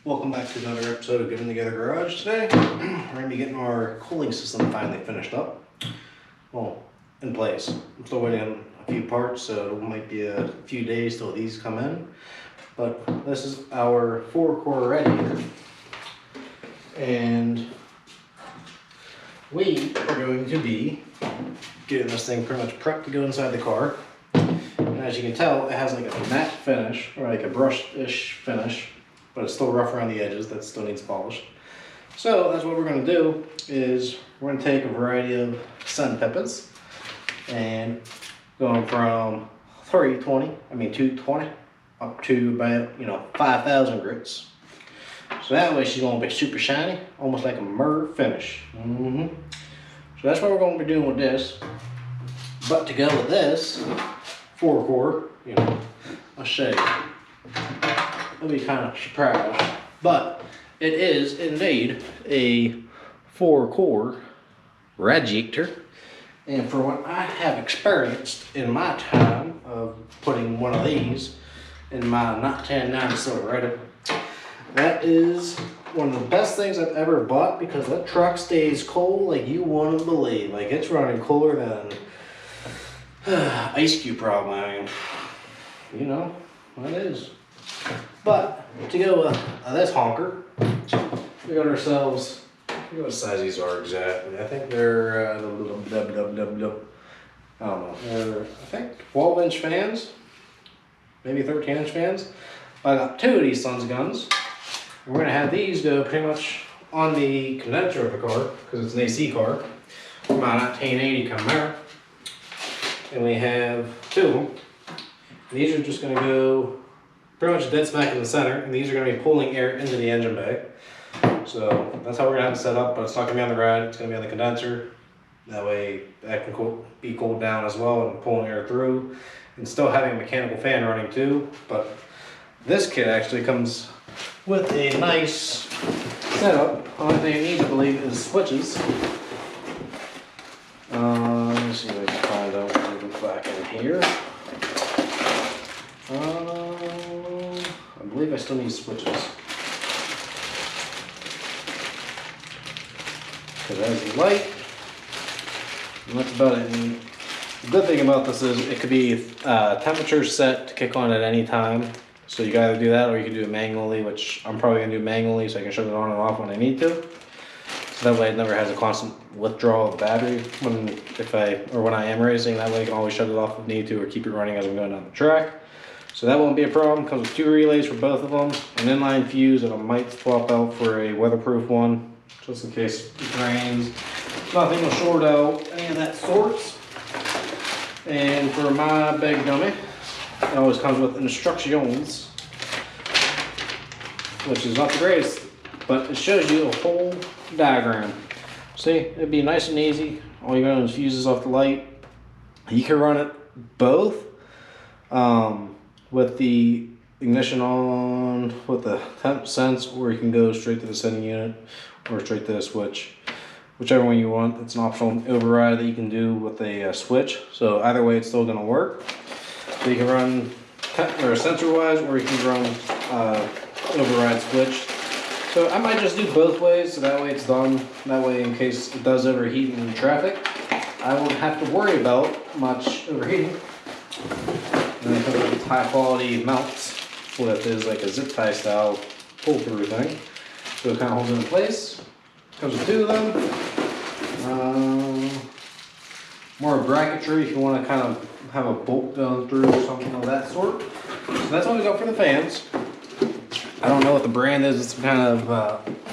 Welcome back to another episode of Getting Together Garage. Today, we're going to be getting our cooling system finally finished up. Well, in place. I'm still waiting on a few parts, so it might be a few days till these come in. But this is our 4-core radiator. And we are going to be getting this thing pretty much prepped to go inside the car. And as you can tell, it has like a matte finish, or like a brush-ish finish. But it's still rough around the edges. That still needs polished. So that's what we're going to do is we're going to take a variety of sun pippins and going from 220 up to about 5,000 grits. So that way she's going to be super shiny, almost like a mirror finish. So that's what we're going to be doing with this. But to go with this 4-core, I'll show you. I'll be kind of surprised, but it is indeed a 4-core radiator. And for what I have experienced in my time of putting one of these in my 1999 Silverado, that is one of the best things I've ever bought, because that truck stays cold like you wouldn't believe. Like, it's running cooler than ice cube probably. It is. But to go with this honker, we got ourselves, I forget what size these are exactly. I think they're, I don't know, they're, I think 12-inch fans, maybe 13-inch fans. I got 2 of these sons of guns. We're going to have these go pretty much on the condenser of the car, because it's an AC car, my 1980 Camaro. And we have 2 of them. And these are just going to go pretty much dead smack in the center, and these are going to be pulling air into the engine bay. So that's how we're going to have it set up, but it's not going to be on the rad, it's going to be on the condenser. That way that can be cooled down as well and pulling air through, and still having a mechanical fan running too. But this kit actually comes with a nice setup. Only thing you need, I believe, is switches. Let me see if I can find out what we go back in here. I believe I still need switches. Because there's the light, and that's about it. And the good thing about this is it could be temperature set to kick on at any time. So you can either do that, or you can do it manually, which I'm probably gonna do manually so I can shut it on and off when I need to. So that way it never has a constant withdrawal of the battery when I am racing. That way I can always shut it off if I need to, or keep it running as I'm going down the track. So that won't be a problem. Comes with 2 relays for both of them, an inline fuse that I might swap out for a weatherproof one, just in case it rains. Nothing will short out, any of that sorts. And for my big dummy, it always comes with instructions, which is not the greatest, but it shows you a whole diagram. See, it'd be nice and easy. All you got is fuses off the light. You can run it both with the ignition on with the temp sense, or you can go straight to the setting unit or straight to the switch, whichever one you want. It's an optional override that you can do with a switch, so either way it's still going to work. So you can run sensor wise, or you can run override switch. So I might just do both ways, so that way it's done. That way, in case it does overheat in traffic, I won't have to worry about much overheating. And then it comes with high quality mounts with is like a zip tie style pull through thing. So it kind of holds it in place. Comes with 2 of them. More bracketry if you want to kind of have a bolt going through or something of that sort. So that's what we got for the fans. I don't know what the brand is. It's some kind of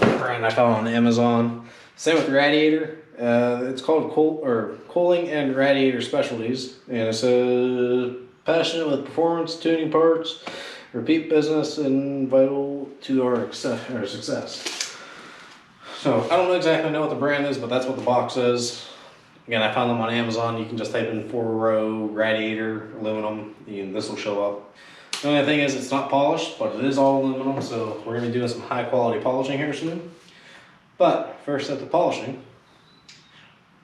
brand I found on Amazon. Same with the radiator. It's called Cooling and Radiator Specialties, and it says passionate with performance, tuning parts, repeat business, and vital to our success. So I don't exactly know what the brand is, but that's what the box says. Again, I found them on Amazon. You can just type in 4-row radiator aluminum, and this will show up. The only thing is it's not polished, but it is all aluminum, so we're going to be doing some high quality polishing here soon. But first at the polishing,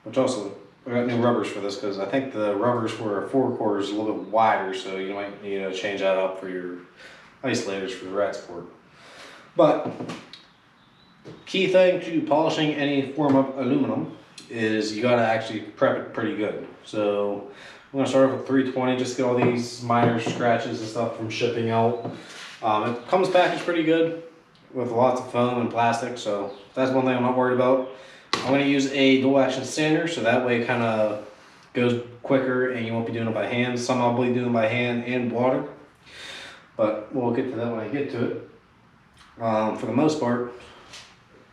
which also, we got new rubbers for this, because I think the rubbers for a 4-core is a little bit wider, so you might need to change that up for your isolators for the rat sport. But key thing to polishing any form of aluminum is you gotta actually prep it pretty good. So I'm gonna start off with 320, just get all these minor scratches and stuff from shipping out. It comes packaged pretty good with lots of foam and plastic, so that's one thing I'm not worried about. I'm gonna use a dual action sander, so that way it kind of goes quicker and you won't be doing it by hand. Some I'll be doing by hand and water, but we'll get to that when I get to it. For the most part,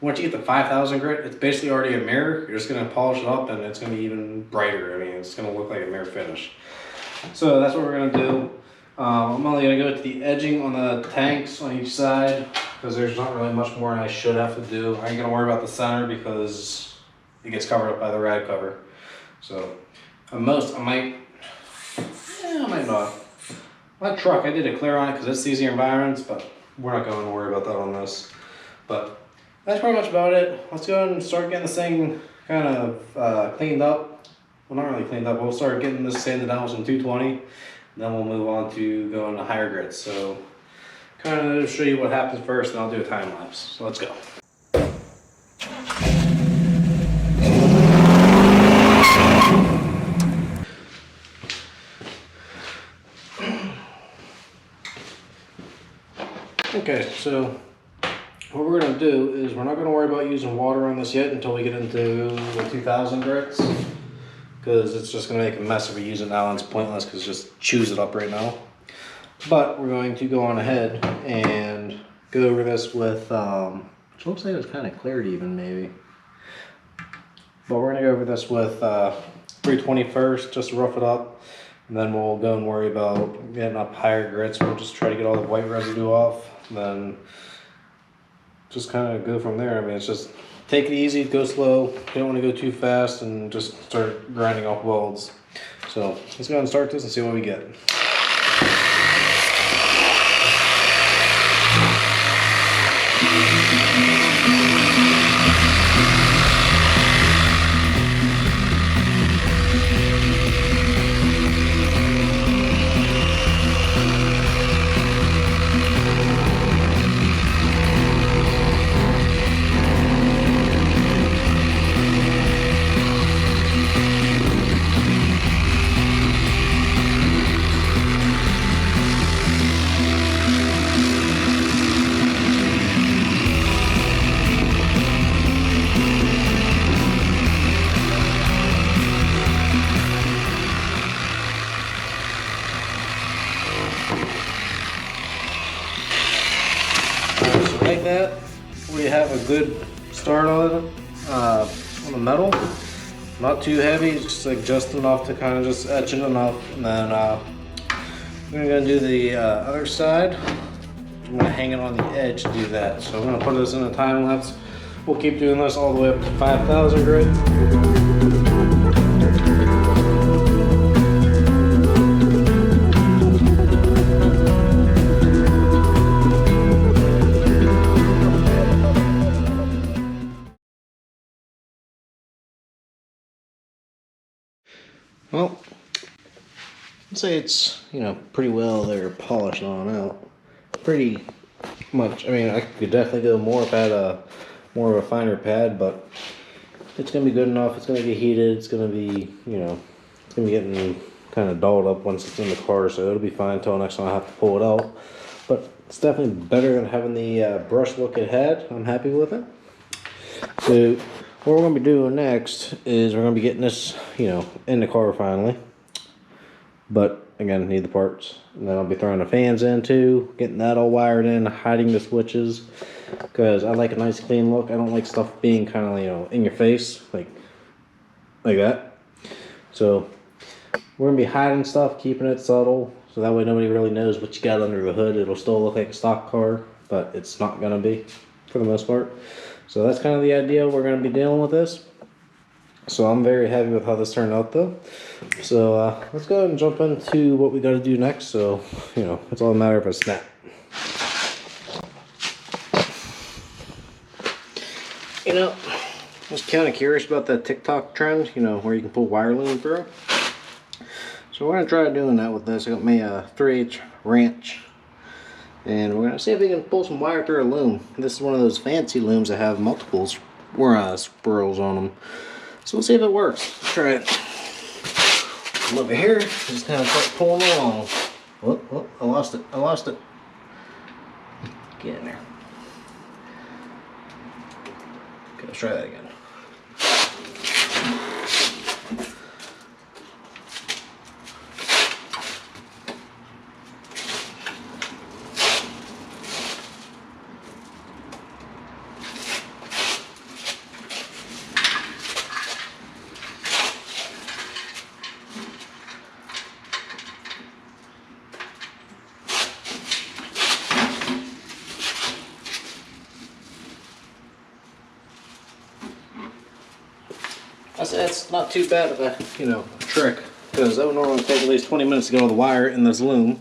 once you get the 5000 grit, it's basically already a mirror. You're just gonna polish it up and it's gonna be even brighter. I mean, it's gonna look like a mirror finish. So that's what we're gonna do. I'm only gonna go to the edging on the tanks on each side because there's not really much more I should have to do. I ain't gonna worry about the center because it gets covered up by the rad cover. So at most, I might not. My truck, I did a clear on it because it's easier environments, but we're not going to worry about that on this. But that's pretty much about it. Let's go ahead and start getting this thing kind of cleaned up. Well, not really cleaned up. We'll start getting this sanded down with some 220. And then we'll move on to going to higher grits. So kind of show you what happens first, and I'll do a time lapse. So let's go. Okay, so what we're going to do is we're not going to worry about using water on this yet until we get into the 2000 grits, because it's just going to make a mess if we use it now and it's pointless because it just chews it up right now. But we're going to go on ahead and go over this with, which looks like it's kind of cleared even maybe. But we're going to go over this with 320 first, just to rough it up. And then we'll go and worry about getting up higher grits. We'll just try to get all the white residue off. Then just kind of go from there. I mean, it's just take it easy, go slow. You don't want to go too fast and just start grinding off welds. So let's go ahead and start this and see what we get. Like that, we have a good start on the metal. Not too heavy, just like just enough to kind of just etch it enough. And then we're gonna do the other side. I'm gonna hang it on the edge to do that. So I'm gonna put this in a time lapse. We'll keep doing this all the way up to 5000 grit. Well, I'd say it's, you know, pretty well there polished on out. Pretty much, I mean, I could definitely go more if I had a more of a finer pad, but it's going to be good enough. It's going to get heated. It's going to be, you know, it's going to be getting kind of dulled up once it's in the car, so it'll be fine until next time I have to pull it out. But it's definitely better than having the brush look it had. I'm happy with it. So what we're going to be doing next is we're going to be getting this, you know, in the car finally. But again, need the parts. And then I'll be throwing the fans in too, getting that all wired in, hiding the switches, because I like a nice clean look. I don't like stuff being kind of, you know, in your face, like that. So we're going to be hiding stuff, keeping it subtle, so that way nobody really knows what you got under the hood. It'll still look like a stock car, but it's not going to be, for the most part. So that's kind of the idea we're going to be dealing with this. So I'm very happy with how this turned out though. So let's go ahead and jump into what we got to do next. So, you know, it's all a matter of a snap. You know, I was kind of curious about that TikTok trend, you know, where you can pull wire loom through. So we're going to try doing that with this. I got my 3/8 wrench. And we're gonna see if we can pull some wire through a loom. This is one of those fancy looms that have multiple spirals on them. So we'll see if it works. Let's try it. Come over here, just kind of start pulling along. Oh, I lost it. Get in there. Okay, let's try that again. I said it's not too bad of a, trick, because that would normally take at least 20 minutes to get all the wire in this loom,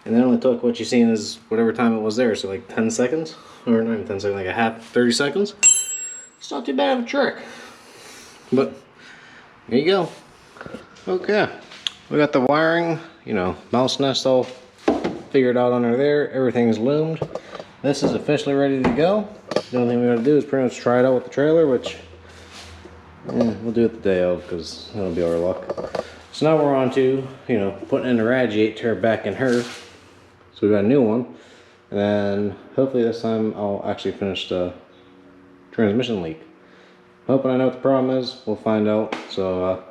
and it only took what you've seen is whatever time it was there, so like 10 seconds, or not even 10 seconds, like a half, 30 seconds. It's not too bad of a trick, but there you go. Okay, we got the wiring, mouse nest all figured out under there. Everything's loomed. This is officially ready to go. The only thing we gotta do is pretty much try it out with the trailer, which we'll do it the day of, because that'll be our luck. So now we're on to, putting in the radiator back in her. So we got a new one. And then hopefully this time I'll actually finish the transmission leak. Hoping I know what the problem is. We'll find out. So I'm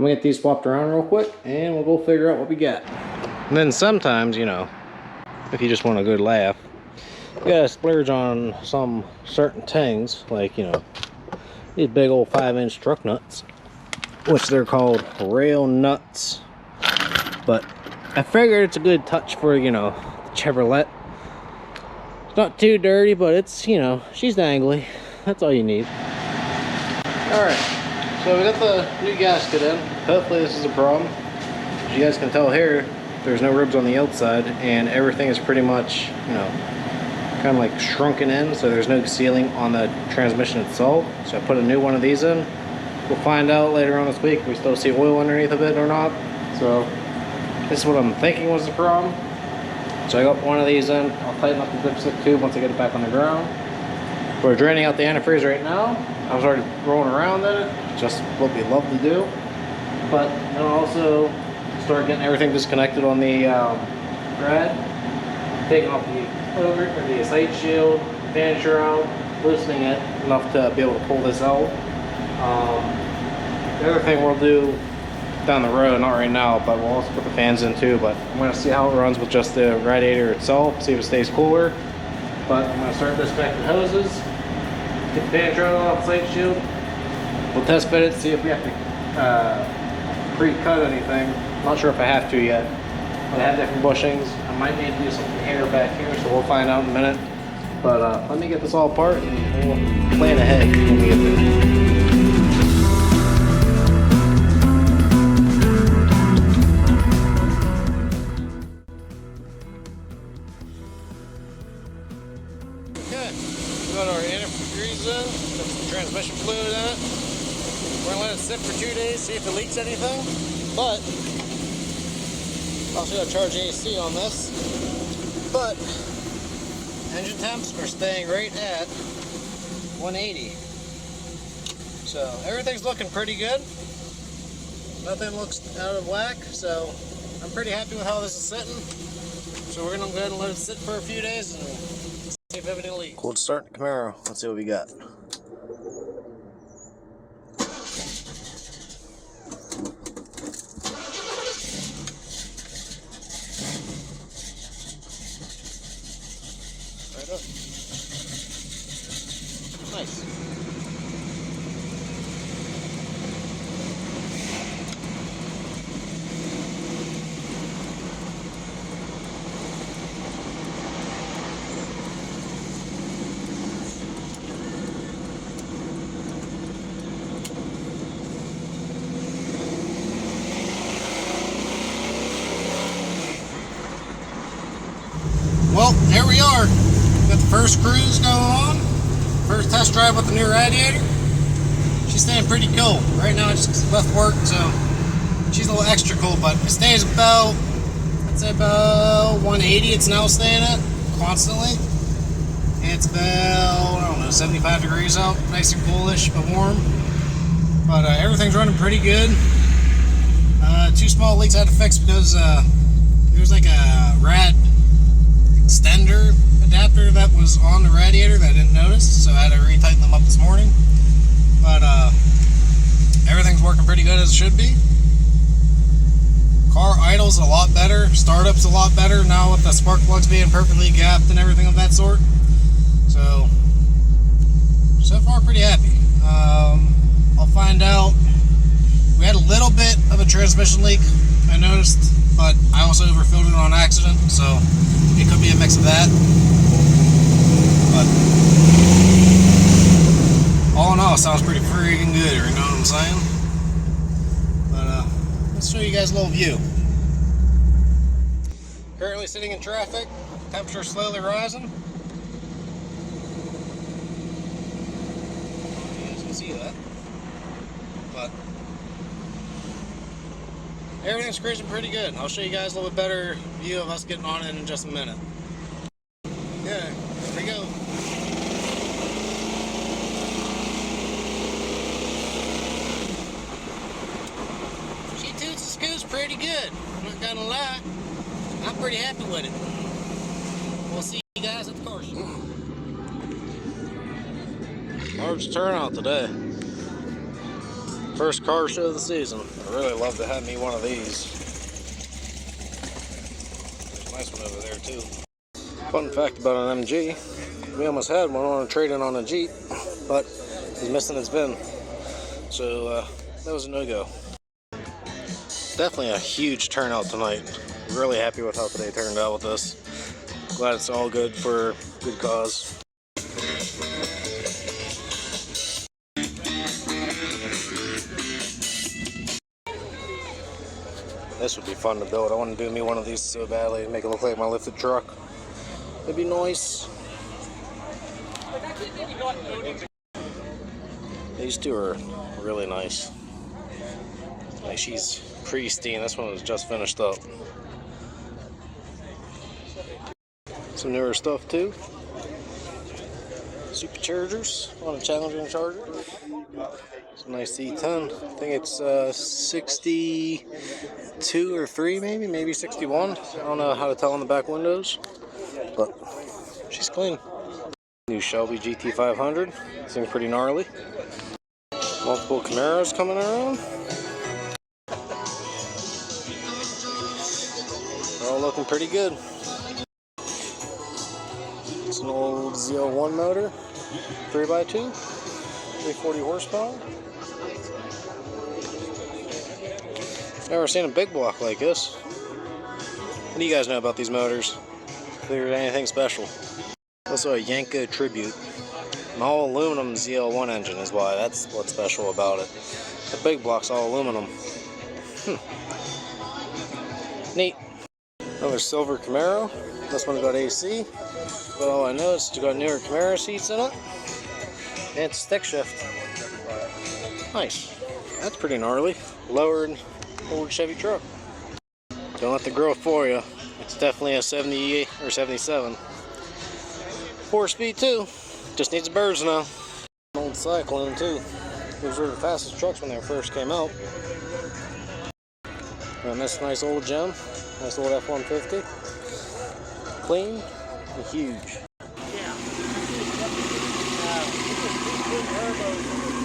gonna get these swapped around real quick and we'll go figure out what we got. And then sometimes, if you just want a good laugh, you gotta splurge on some certain things, like, these big old 5-inch truck nuts, which they're called rail nuts. But I figured it's a good touch for, the Chevrolet. It's not too dirty, but it's, she's dangly. That's all you need. Alright, so we got the new gasket in. Hopefully this is a problem. As you guys can tell here, there's no ribs on the outside, and everything is pretty much, kind of like shrunken in, so there's no sealing on the transmission itself. So I put a new one of these in. We'll find out later on this week if we still see oil underneath of it or not. So this is what I'm thinking was the problem. So I got one of these in. I'll tighten up the dipstick tube once I get it back on the ground. We're draining out the antifreeze right now. I was already rolling around in it, just what we love to do. But then I'll also start getting everything disconnected on the rad, taking off the over or the sight shield, fan shroud, loosening it enough to be able to pull this out. The other thing we'll do down the road, not right now, but we'll also put the fans in too. But I'm going to see how it runs with just the radiator itself, see if it stays cooler. But I'm going to start disconnecting hoses, get the fan shroud off the sight shield. We'll test fit it, see if we have to pre-cut anything. Not sure if I have to yet. But I have different bushings. I might need to do something here back here, so we'll find out in a minute. But let me get this all apart and we'll plan ahead when we get there. Okay, we got our antifreeze in, got some transmission fluid in it. We're gonna let it sit for 2 days, see if it leaks anything. But also got to charge AC on this, but engine temps are staying right at 180. So everything's looking pretty good. Nothing looks out of whack, so I'm pretty happy with how this is sitting. So we're gonna go ahead and let it sit for a few days and see if everything leaks. Cold start the Camaro. Let's see what we got. Nice. Well, here we are. Got the first cruise going on. First test drive with the new radiator. She's staying pretty cool. Right now I just left work, so she's a little extra cool, but it stays about I'd say about 180 it's now staying at, constantly. It's about, I don't know, 75 degrees out, nice and coolish, but warm. But everything's running pretty good. 2 small leaks I had to fix because there was like a rad extender adapter that was on the radiator that I didn't notice, so I had to retighten them up this morning. But everything's working pretty good as it should be. Car idle's a lot better, startup's a lot better now with the spark plugs being perfectly gapped and everything of that sort. So far pretty happy. I'll find out. We had a little bit of a transmission leak, I noticed, but I also overfilled it on accident, so it could be a mix of that. But all in all, it sounds pretty freaking good, you know what I'm saying? But let's show you guys a little view. Currently sitting in traffic, temperature slowly rising. You guys can see that. But everything's cruising pretty good. I'll show you guys a little bit better view of us getting on it in just a minute. Yeah, here we go. She toots and scoots pretty good. I'm not gonna lie. I'm pretty happy with it. We'll see you guys at the car show. Large turnout today. First car show of the season. I really love to have me one of these. There's a nice one over there too. Fun fact about an MG, we almost had one on a trade-in on a Jeep, but he's missing its VIN. So that was a no-go. Definitely a huge turnout tonight. Really happy with how today turned out with this. Glad it's all good for good cause. This would be fun to build. I want to do me one of these so badly, make it look like my lifted truck. It'd be nice. These two are really nice. Like, she's pristine. This one was just finished up. Some newer stuff too. Superchargers on a challenging charger. It's a nice C10. I think it's 62 or 3 maybe 61. I don't know how to tell on the back windows, but she's clean. New Shelby GT500. Seems pretty gnarly. Multiple Camaros coming around. They're all looking pretty good. It's an old ZL1 motor, 3x2, 340 horsepower. Never seen a big block like this. What do you guys know about these motors? If there's anything special. Also a Yanko Tribute. An all aluminum ZL1 engine is why that's what's special about it. The big block's all aluminum. Neat. Another silver Camaro. This one's got AC. But all I know is it's got newer Camaro seats in it. And it's stick shift. Nice. That's pretty gnarly. Lowered old Chevy truck. Don't let the girl fool you. It's definitely a 78 or 77. 4-speed too. Just needs birds now. Old Cyclone too. Those were the fastest trucks when they first came out. And this nice old gem. Nice old F-150. Clean and huge.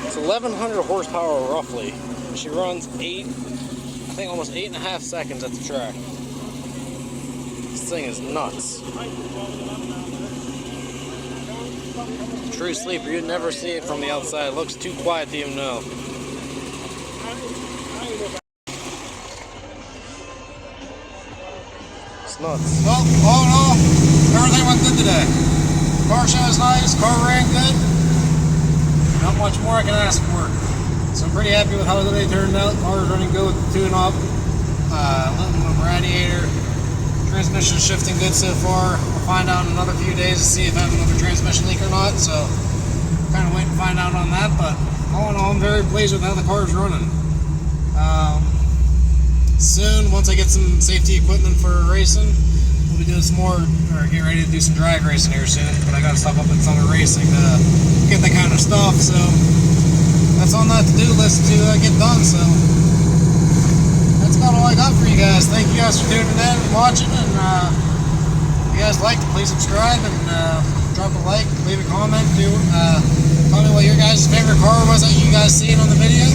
It's 1100 horsepower roughly. She runs I think almost 8.5 seconds at the track. This thing is nuts. True sleeper, you'd never see it from the outside. It looks too quiet to even know. It's nuts. Well, all in all, everything went good today. Car show was nice, car ran good. Not much more I can ask for. So I'm pretty happy with how they turned out. Car is running good with the tune-up. Aluminum radiator. Transmission shifting good so far. We'll find out in another few days to see if I have another transmission leak or not. So kind of waiting to find out on that. But all in all, I'm very pleased with how the car is running. soon, once I get some safety equipment for racing, we'll be doing some more, or get ready to do some drag racing here soon. But I gotta stop up at Summer Racing to get that kind of stuff, so that's on that to-do list to get done, so that's about all I got for you guys. Thank you guys for tuning in and watching, and if you guys liked it, please subscribe and drop a like, leave a comment, tell me what your guys' favorite car was that you guys seen on the video.